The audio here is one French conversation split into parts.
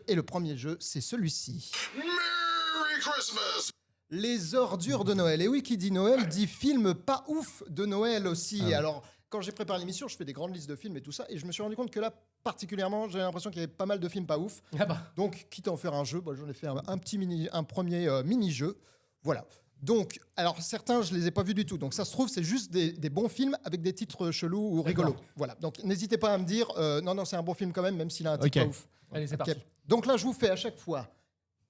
et le premier jeu, c'est celui-ci. Merry Christmas! Les ordures de Noël. Et oui, qui dit Noël dit film pas ouf de Noël aussi. Ah ouais. Alors, quand j'ai préparé l'émission, je fais des grandes listes de films et tout ça, et je me suis rendu compte que là, particulièrement, j'avais l'impression qu'il y avait pas mal de films pas ouf. Ah bah. Donc, quitte à en faire un jeu, j'en ai fait un premier mini-jeu. Voilà. Donc, alors certains, je les ai pas vus du tout. Donc, ça se trouve, c'est juste des bons films avec des titres chelous ou rigolos. Voilà. Donc, n'hésitez pas à me dire, non, c'est un bon film quand même s'il a un titre pas ouf. Allez, c'est Ok. parti. Donc là, je vous fais à chaque fois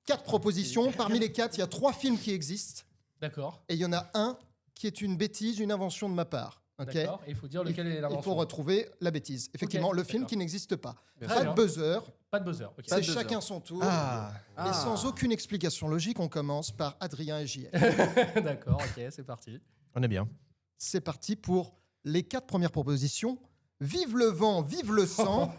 4 propositions. Parmi les 4, il y a 3 films qui existent. D'accord. Et il y en a un qui est une bêtise, une invention de ma part. Ok. D'accord. Et il faut dire lequel est Il l'invention. faut retrouver la bêtise. Effectivement, Ok, le film d'accord. qui n'existe pas. Très Pas bien. de buzzer, Pas de buzzer. Ok. c'est chacun son tour. Et sans aucune explication logique, on commence par Adrien et JF. D'accord. Ok, c'est parti. On est bien. C'est parti pour les 4 premières propositions. Vive le vent, vive le sang,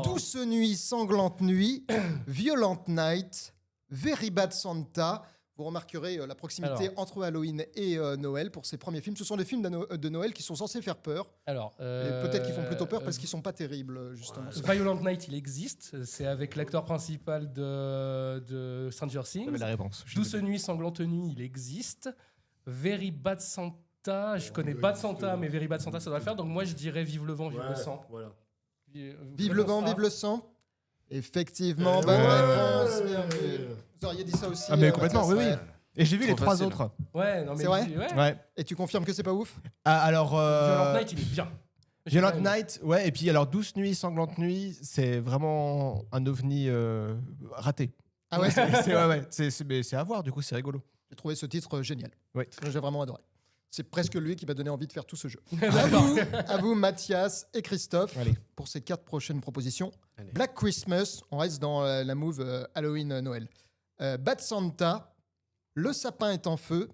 douce nuit, sanglante nuit, violente night, very bad Santa. Vous remarquerez la proximité entre Halloween et Noël pour ces premiers films. Ce sont des films de Noël qui sont censés faire peur. Alors, Et peut-être qu'ils font plutôt peur parce qu'ils sont pas terribles, justement. Violent Night, il existe. C'est avec l'acteur principal de Stranger Things. J'avais la réponse. Douce nuit, sanglante nuit, il existe. Very Bad Santa, je connais Bad Santa, mais Very Bad Santa, ça doit le faire. Donc moi, je dirais Vive le vent, vive le sang. Voilà. Vive le vent, vive le sang. Effectivement, bonne réponse. Bien vu. Vous auriez dit ça aussi. Ah mais complètement, Mathias, oui, oui. ouais. Et j'ai vu les Trop 3 facile. autres. Ouais, non mais C'est vrai ouais. Ouais. Et tu confirmes que c'est pas ouf? Ah, alors... Violent Night, il est bien. Violent Night, ouais. Et puis alors Douce nuit, sanglante nuit, c'est vraiment un ovni raté. Ah ouais. Mais c'est à voir, du coup, c'est rigolo. J'ai trouvé ce titre génial. Ouais. J'ai vraiment adoré. C'est presque lui qui m'a donné envie de faire tout ce jeu. D'accord. À vous, Mathias et Christophe, Allez. pour ces 4 prochaines propositions. Allez. Black Christmas, on reste dans la move Halloween-Noël. Bad Santa, Le sapin est en feu,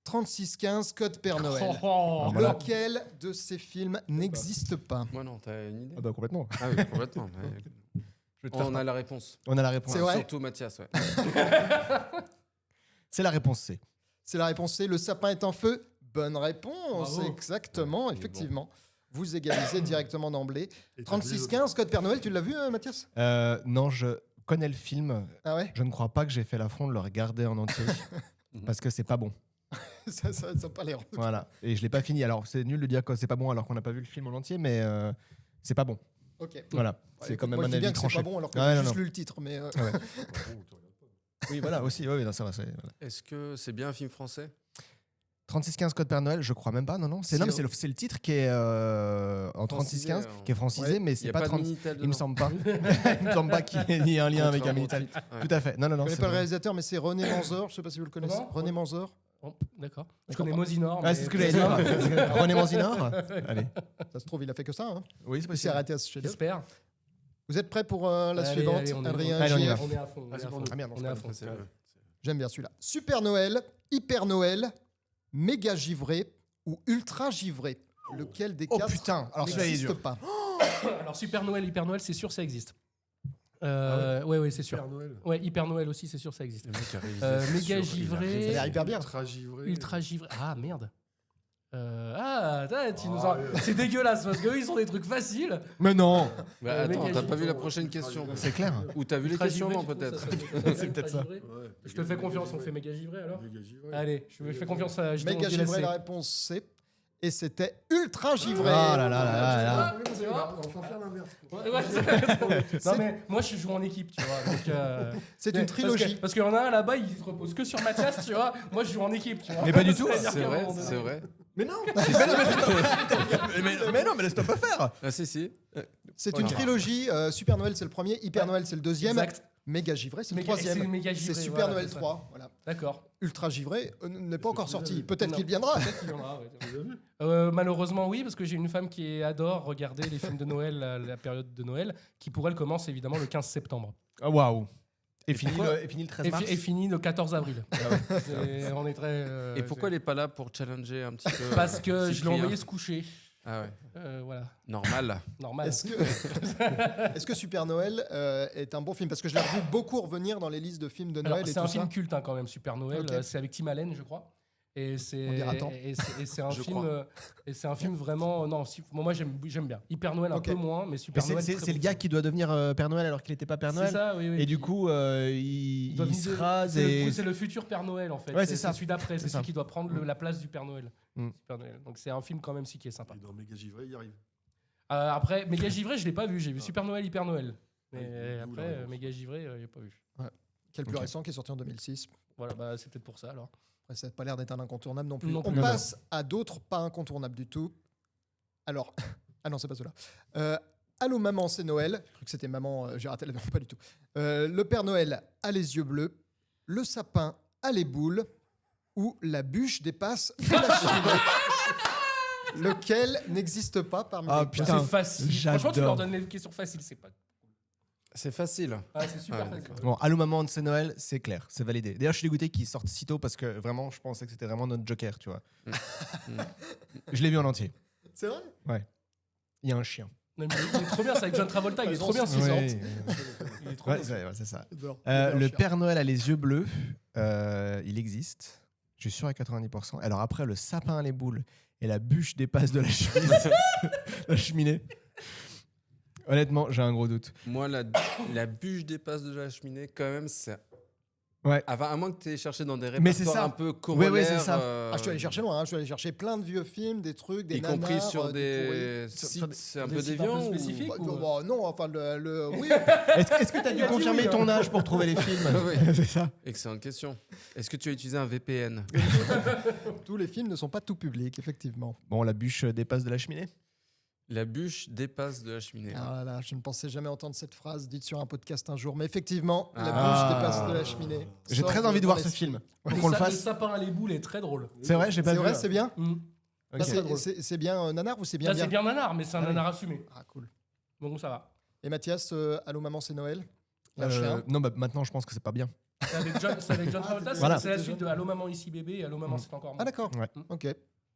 3615, Code Père Noël. Oh, Voilà. Lequel de ces films n'existe pas? Moi non, t'as une idée? Ah bah complètement. Ah oui, complètement. Ouais. Je vais te faire On a la réponse. On a la réponse. C'est vrai Surtout Mathias, ouais. C'est la réponse C. C'est la réponse C. Le sapin est en feu. Bonne réponse. Bravo. Exactement, effectivement. Vous égalisez directement d'emblée. 3615, Code Père Noël, tu l'as vu, Mathias? Non, je connais le film. Ah ouais. Je ne crois pas que j'ai fait l'affront de le regarder en entier. Parce que c'est pas bon. ça a pas l'air. Voilà. Et je l'ai pas fini. Alors, c'est nul de dire que c'est pas bon alors qu'on n'a pas vu le film en entier, mais c'est pas bon. Ok. Voilà. C'est quand même Moi, un je dis bien avis que c'est tranché. pas bon alors que Ouais, j'ai non, juste non. lu le titre. Mais Oui, voilà, aussi. Oui, non, ça va. Voilà. Est-ce que c'est bien un film français? 3615 Code Père Noël, je crois même pas. Non, non. C'est le titre qui est en 3615, qui est francisé, Ouais. mais Il c'est n'y a pas pas de 30. Minitel Il me dedans. semble pas. Il me semble pas qu'il y ait un lien avec un Contrairement au Minitel. titre. Ouais. Tout à fait. Non, non, non. je connais c'est pas le vrai. réalisateur, mais c'est René Manzor. Je sais pas si vous le connaissez. Comment René Manzor. Oh, d'accord. Je connais Mosinor. Ah, c'est ce que j'allais dire. René Manzinor. Allez. Ça se trouve, il a fait que ça. Hein. Oui, c'est Il s'est possible. arrêté à ce chef-d'œuvre. J'espère. Vous êtes prêts pour la Allez, suivante, allez, on est- Adrien, Allez, on y JF? va. On est à fond. On est à fond. Ah merde, On est à fond. C'est vrai. J'aime bien celui-là. Super Noël, Hyper Noël, Méga Givré ou Ultra Givré. Lequel des Oh quatre putain. Alors celui-là, il est n'existe dur. pas? Alors Super Noël, Hyper Noël, c'est sûr, ça existe. Ouais, c'est sûr. Père Noël. Ouais, Hyper Noël aussi, c'est sûr, ça existe. Le mec a révisé. Méga sur- il a givré. révisé. Ça a l'air hyper bien. Ultra givré. Ultra givré. Ah merde. Tu nous Ah, as... C'est dégueulasse parce qu'eux ils ont des trucs faciles. Mais non. Bah, attends, Méga t'as pas givré. vu la prochaine question? C'est clair. Ou t'as vu les Ultra questions, givré, non, tu trouves, peut-être? ça serait- C'est peut-être ça. Ouais. Je te fais confiance, on fait méga givré alors. Méga givré. Allez, je fais confiance à Gideon Méga Gilet. Givré, la réponse C. Et c'était Ultra Givré. Oh là là là là là. Tu vois On va faire l'inverse. Non mais moi je joue en équipe, tu vois. Donc, C'est une trilogie. Parce qu'il y en a un là-bas, il se repose que sur Mathias, tu vois. Moi je joue en équipe, tu vois. Mais pas du tout. C'est-à-dire C'est qu'à un vrai, moment donné- c'est vrai. Mais non. Mais non, mais laisse-toi pas faire. Ah, si. C'est une trilogie. Super Noël, c'est le premier. Hyper Noël, c'est le deuxième. Exact. Méga Givré, c'est le Méga- troisième. c'est Méga Givré, C'est Super voilà, Noël c'est ça. 3. Voilà. D'accord. Ultra Givré n'est pas encore sorti. celui-là. Peut-être Non. qu'il viendra. Peut-être qu'il y en aura, ouais. Vous avez vu? Malheureusement, oui, parce que j'ai une femme qui adore regarder les films de Noël, la période de Noël, qui pour elle commence évidemment le 15 septembre. Ah waouh. Et fini pourquoi le 13 Et, mars. et finit le 14 avril. On est très. Et pourquoi elle est pas là pour challenger un petit peu? Parce que je l'ai Cyprien envoyé se coucher. Ah ouais, Voilà, normal. normal. Est-ce que Super Noël est un bon film? Parce que je l'ai vu beaucoup revenir dans les listes de films de Alors, Noël et c'est tout un film ça. culte hein, quand même, Super Noël. Ok. C'est avec Tim Allen, je crois. Et On c'est dira tant. et c'est un Je film crois. et c'est un film vraiment non moi j'aime bien. Hyper Noël un Ok. peu moins mais Mais Super Noël. c'est très le bon gars film. qui doit devenir Père Noël alors qu'il n'était pas Père C'est Noël. ça, oui, oui. Et du coup, il doit se venir- rase c'est et. le, c'est le futur Père Noël en fait. Ouais, c'est ça. celui d'après, c'est C'est ça. celui qui doit prendre la place du Père Noël. Mm. Super Noël. Donc c'est un film quand même si qui est sympa. Et dans Méga Givré, il y arrive. Après Méga Givré, je l'ai pas vu, j'ai vu Super Noël, Hyper Noël. Mais Ouais, d'où la après réponse. Méga Givré, j'ai pas vu. Qui est le plus Ok. récent, qui est sorti en 2006. Voilà, bah c'est peut-être pour ça alors. Après, ça n'a pas l'air d'être un incontournable non plus. Non On plus. passe à d'autres pas incontournables du tout. Alors, ah non, c'est pas cela. Allô maman, c'est Noël. J'ai cru que c'était maman, j'ai raté la pas du tout. Le Père Noël a les yeux bleus. Le sapin a les boules. Ou la bûche dépasse de la cheminée. Lequel n'existe pas parmi Ah, les putain. quatre. C'est facile. j'adore. Franchement, tu leur donnes les questions faciles, c'est pas. C'est facile. Ah, c'est super Ouais, facile. d'accord. Bon, Allô maman, c'est Noël, c'est clair, c'est validé. D'ailleurs, je suis dégoûté qu'il sorte si tôt parce que vraiment, je pensais que c'était vraiment notre Joker, tu vois. Je l'ai vu en entier. C'est vrai. Il y a un chien. Non, mais il est trop bien, c'est avec John Travolta, il est trop bien ce qu'il sort. Ouais, Il est trop ouais, bien. c'est ça. J'adore. Le Père Noël a les yeux bleus, il existe. Je suis sûr à 90%. Alors après, le sapin a les boules et la bûche dépasse de la cheminée. La cheminée. Honnêtement, j'ai un gros doute. Moi, la bûche dépasse de la cheminée, quand même, c'est. Ouais. Enfin, à moins que tu aies cherché dans des Mais c'est répertoires ça. un peu corollaires. Ouais, c'est ça. Ah, je suis allé chercher loin, hein. Je suis allé chercher plein de vieux films, des trucs, des y compris nanars, sur du des pourri. sites c'est un des peu sites un peu déviants. spécifiques. Bah, ou- bah, non, enfin, oui. Est-ce que tu as Il dû a dit confirmer oui, ton âge pour trouver les films Oui. C'est ça. Excellente question. Est-ce que tu as utilisé un VPN? Tous les films ne sont pas tout publics, effectivement. Bon, la bûche dépasse de la cheminée. La bûche dépasse de la cheminée. Ah là là, je ne pensais jamais entendre cette phrase dite sur un podcast un jour, mais effectivement, la Ah. bûche dépasse de la cheminée. J'ai Sort très envie de dans voir ce l'esprit. film. Faut Le qu'on le sa- Le fasse. sapin à les boules est très drôle. C'est vrai, j'ai pas C'est vu. vrai, c'est bien. Mm. Ok. Là, c'est bien nanar ou c'est bien Là, c'est bien nanar, mais c'est un Ah oui. nanar assumé. Ah cool. Donc ça va. Et Mathias, Allô maman, c'est Noël. Il y a un chien. Non, bah, maintenant, je pense que c'est pas bien. C'est avec John Travolta, Voilà. c'est la suite de Allô maman ici bébé et Allô maman c'est encore moi. Ah d'accord. Ouais. Ok.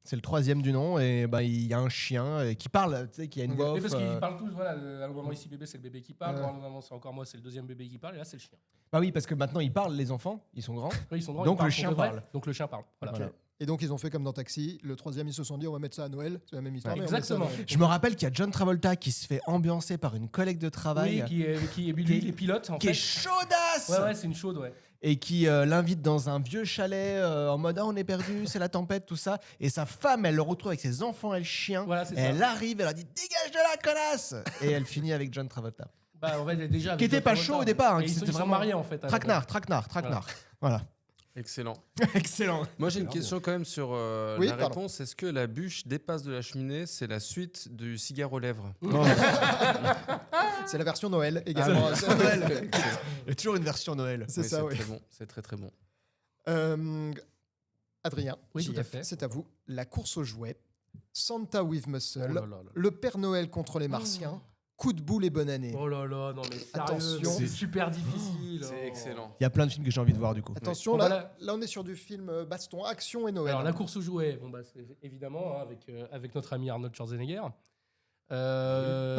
C'est le 3e du nom et bah, il y a un chien qui parle, tu sais, qui a une Ok. voix Mais off. parce qu'ils parlent tous, voilà, Allô maman ici bébé c'est le bébé qui parle, Ouais. Allô maman c'est encore moi c'est le deuxième bébé qui parle et là c'est le chien. Bah oui, parce que maintenant ils parlent, les enfants, ils sont grands. Oui, ils sont grands, Donc ils parlent le pour chien de vrai. parle. Donc le chien parle. Voilà. Voilà. Et donc ils ont fait comme dans Taxi. Le troisième, ils se sont dit, on va mettre ça à Noël. C'est la même histoire. Ouais. mais on met ça à Exactement. Noël. Je me rappelle qu'il y a John Travolta qui se fait ambiancer par une collègue de travail Oui, qui est lui, il est pilote en qui fait. est chaudasse Ouais, ouais, c'est une chaude, ouais. et qui l'invite dans un vieux chalet en mode ah, on est perdu, c'est la tempête, tout ça. Et sa femme, elle le retrouve avec ses enfants et le chien. Voilà, c'est Et ça. elle arrive, elle a dit dégage de la connasse et elle finit avec John Travolta. Bah, en fait, déjà. Qui avec était John pas Travolta, chaud au départ, hein, et qui ils s'était sont vraiment- mariés en fait. avec- Traquenard. Voilà. Excellent. Excellent. Moi, j'ai une question quand même sur Oui, la pardon. réponse. Est-ce que la bûche dépasse de la cheminée? C'est la suite du cigare aux lèvres. C'est la version Noël également. Ah, C'est Noël. Il y a toujours une version Noël. C'est ça, oui. très bon. C'est très très bon. Adrien, Oui, tout à JF, fait. c'est à vous. La course aux jouets, Santa with Muscle, Oh là là là. le Père Noël contre les Martiens, coup de boule et bonne année. Oh là là, non mais sérieux, Attention. c'est super difficile. C'est oh. excellent. Il y a plein de films que j'ai envie de voir du coup. Attention, Bon, là, bah, là on est sur du film baston, action et Noël. Alors la course aux jouets, bon bah c'est évidemment hein, avec notre ami Arnold Schwarzenegger. Voilà.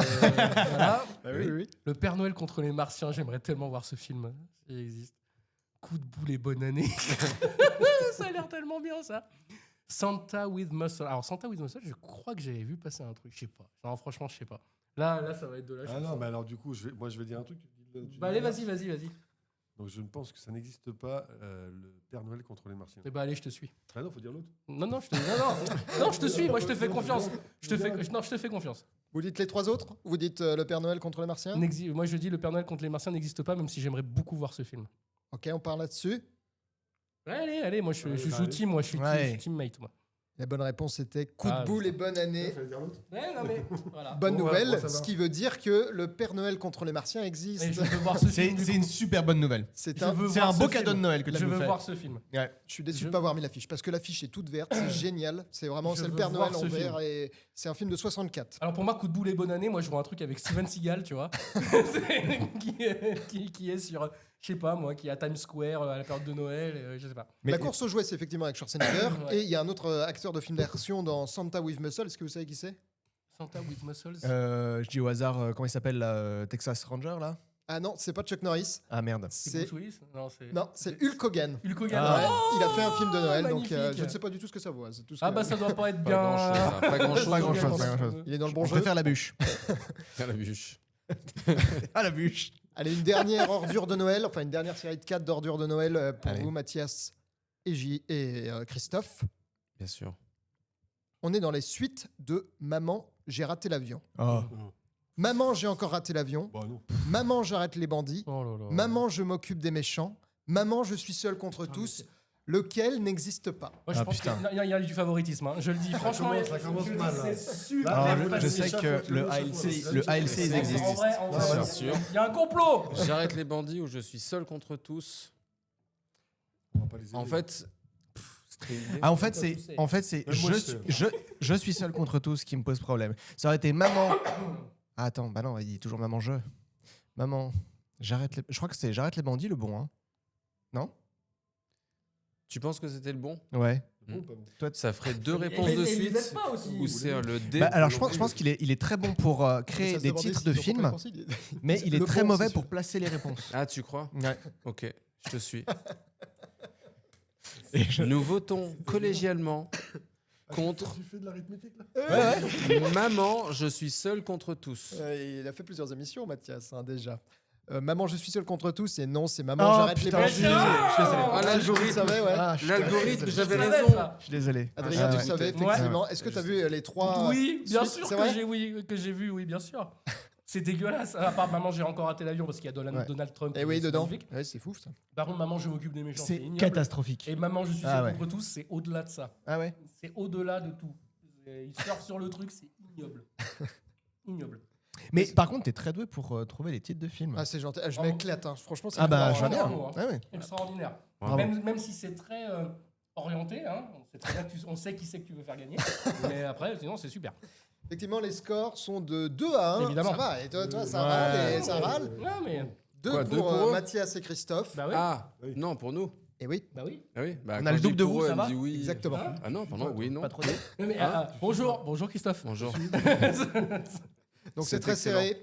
Bah oui, oui, oui. Le Père Noël contre les Martiens, j'aimerais tellement voir ce film. Il existe. Coup de boule et bonne année. Ça a l'air tellement bien ça. Santa with Muscle. Alors Santa with Muscle, je crois que j'avais vu passer un truc, je sais pas. Non, franchement, je sais pas. Là, ça va être de la Ah chance. non, mais alors du coup, je vais dire un truc. tu Bah dis allez, l'inverse. vas-y. Donc je ne pense que ça n'existe pas, le Père Noël contre les Martiens. Eh bah allez, je te suis. Ah non, faut dire l'autre. Non, je te suis. Moi, je te fais confiance. Je te fais confiance. Vous dites les trois autres? Vous dites le Père Noël contre les Martiens? Moi, je dis le Père Noël contre les Martiens n'existe pas, même si j'aimerais beaucoup voir ce film. Ok, on part là-dessus. Allez, moi, je Allez, joue allez. team, moi, je suis Ouais. teammate, moi. La bonne réponse était coup Ah, de boule putain. et bonne année. Fallait dire l'autre. Ouais, non, mais voilà. Bonne Bon, nouvelle, ouais, bon, ça va. ce qui veut dire que le Père Noël contre les Martiens existe. Et je veux voir ce film. C'est une super bonne nouvelle. C'est Je un. veux C'est voir un ce beau film. cadeau de Noël que tu Je nous veux fais. voir ce film. Je suis déçu Je- de pas avoir mis l'affiche parce que l'affiche est toute verte, c'est génial. C'est vraiment Je c'est le veux Père voir Noël en ce vert et c'est un film de 64. Alors pour moi, coup de boule et bonne année, moi je vois un truc avec Steven Seagal, tu vois, qui est sur, je sais pas moi, qui est à Times Square à la période de Noël, je sais pas. Mais- La course aux jouets, c'est effectivement avec Schwarzenegger Ouais. et il y a un autre acteur de film d'action dans Santa with Muscle. Est-ce que vous savez qui c'est? Santa with Muscles. Je dis au hasard, comment il s'appelle là, Texas Ranger là Ah non, c'est pas Chuck Norris. Ah merde. C'est Bruce Willis non, c'est Hulk Hogan. Hulk Hogan. Ah ouais. Oh, Il a fait un film de Noël, donc magnifique. je ne sais pas du tout ce que ça vaut. C'est tout ce Ah que- bah ça doit pas être Pas bien. grand-chose, hein, pas grand-chose. Pas grand-chose, Hogan, pas je grand-chose. pense. Il est dans le bon Je jeu. préfère la bûche. À la bûche. Ah, la bûche. Allez, une dernière ordure de Noël, enfin une dernière série de 4 d'ordures de Noël pour Allez. vous, Mathias et Christophe. Bien sûr. On est dans les suites de Maman, j'ai raté l'avion. Oh. Maman, j'ai encore raté l'avion. Bah non. Maman, j'arrête les bandits. Oh là là. Maman, je m'occupe des méchants. Maman, je suis seul contre tous. Lequel n'existe pas. Moi, je Ah, pense putain. qu'il y a du favoritisme. Hein. Je le dis franchement. ça commence je le dis, mal, là. C'est super Alors, Là, je facile. sais que le ALC, ils existent. En vrai, C'est Bien sûr. sûr. il y a un complot. J'arrête les bandits ou je suis seul contre tous. On va pas les aider. En fait, c'est très idée. Ah, en fait, Pas tous, c'est Même moi, je suis seul contre tous qui me pose problème. Ça aurait été maman. Ah, attends, bah non, il dit toujours maman je. Maman, je crois que c'est j'arrête les bandits le bon, hein. Non? Tu penses que c'était le bon? Ouais. Bon ou pas bon Ça ferait deux Et- réponses et- de et ils suite. aident pas aussi. Ou c'est le D. Bah, alors je pense qu'il est très bon pour créer Ça se des demandait titres s'ils de ont pas films, pensé. mais il est Le très bon, mauvais c'est pour sûr. placer les réponses. Ah, tu crois? Ouais. Ok, je te suis. Et je- Nous votons collégialement contre Tu fais de l'arithmétique là Maman, je suis seul contre tous. Il a fait plusieurs émissions, Mathias, hein, déjà. Maman, je suis seul contre tous. Et non, c'est Maman, Oh, j'arrête les putain, bandits. je suis désolé. Ah, Vous l'algorithme. savez, ouais. Ah, je suis L'algorithme, désolé. j'avais Je savais raison. ça. Je suis désolé. Adrien, Ah, tu ouais. savais, Ouais. effectivement. Est-ce que tu as vu les trois Oui, bien suites, sûr c'est que vrai j'ai vu, oui, bien sûr. C'est dégueulasse. À part Maman, j'ai encore raté l'avion parce qu'il y a Ouais. Donald Trump. Et oui, c'est dedans. magnifique. Ouais, c'est fou, ça. Par contre, Maman, je m'occupe des méchants. C'est C'est ignoble. catastrophique. Et Maman, je suis Ah seul ouais. contre tous, c'est au-delà de ça. Ah ouais. C'est au-delà de tout. Il surfe sur le truc, c'est ignoble. Ignoble. Mais par contre, t'es très doué pour trouver les titres de films. Ah, c'est gentil. Ah, je Oh. m'éclate, hein. Franchement, c'est Ah bah, marrant, je vois bien. bravo, hein. Ah ouais. Extraordinaire. Bravo. Même si c'est très orienté, hein, on sait très bien on sait qui c'est que tu veux faire gagner. Mais après, sinon, c'est super. Effectivement, les scores sont de 2 à 1. Évidemment. Ça va. Et toi, ça Ouais. râle et ça râle. Ouais, mais. 2 Quoi, pour, deux pour eux Mathias et Christophe. Bah oui. Ah, Oui. non, pour nous. Et oui, Bah oui. Ah oui, bah, On quand a le je double dis de pour vous, eux, ça elle va dit oui. exactement. Hein Ah non, pardon, oui, non. Pas trop. Mais, bonjour Christophe. Bonjour. Donc c'est très serré.